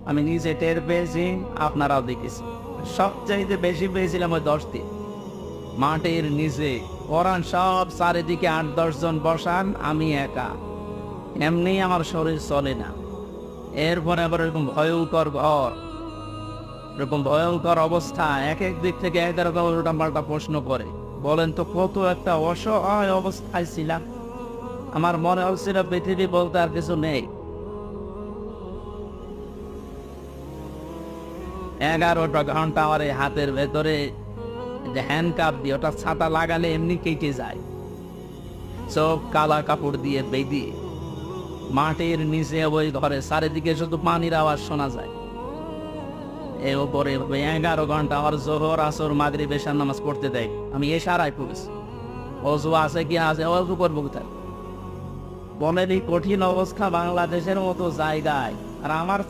আমি নিজে টের পেয়েছি, আপনারাও দেখেছি। সবচাইতে বেশি পেয়েছিলাম ওই 10 দিন। মাটির নিচে কোরআন সব চারিদিকে 8-10 জন বসান, আমি একা। এমনি আমার শরীর চলে না। এরপরে আবার এরকম ভয়ঙ্কর ঘর, এরকম ভয়ঙ্কর অবস্থা, এক এক দিক থেকে এক রকম উল্টা পাল্টা প্রশ্ন করে। বলেন তো কত একটা অসহায় অবস্থায় ছিলাম। আমার মনে হচ্ছিল পৃথিবী বলতে আর কিছু নেই। 11টা ঘন্টা আমার এই হাতের ভেতরে যে হ্যান্ডকাপ দিয়ে, ওটা ছাতা লাগালে এমনি কেটে যায়। চোখ কালা কাপড় দিয়ে বেঁধে মাটির নিচে ওই ঘরে চারিদিকে শুধু পানির আওয়াজ শোনা যায়। এর উপরে 11 ঘন্টা আমার জোহর আসর মাগরিব এশার নামাজ পড়তে দেয়। আমি এশারায় পড়েছি। অজু আছে কি আছে, অজু করবো কোথায়? বলেন এই কঠিন অবস্থা বাংলাদেশের মতো জায়গায়, আর আমার